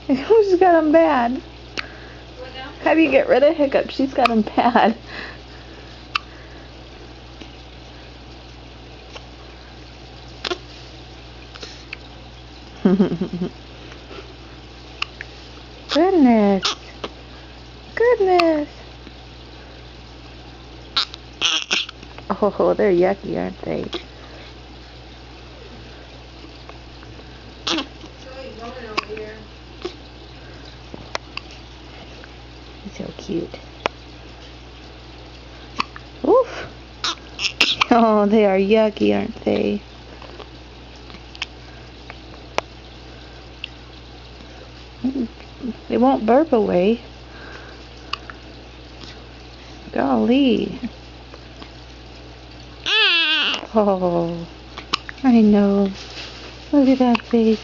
She's got him bad. How do you get rid of Hiccup? She's got him bad. Goodness. Goodness. Oh, they're yucky, aren't they? He's so cute. Oof. Oh, they are yucky, aren't they? They won't burp away. Golly. Oh, I know. Look at that face.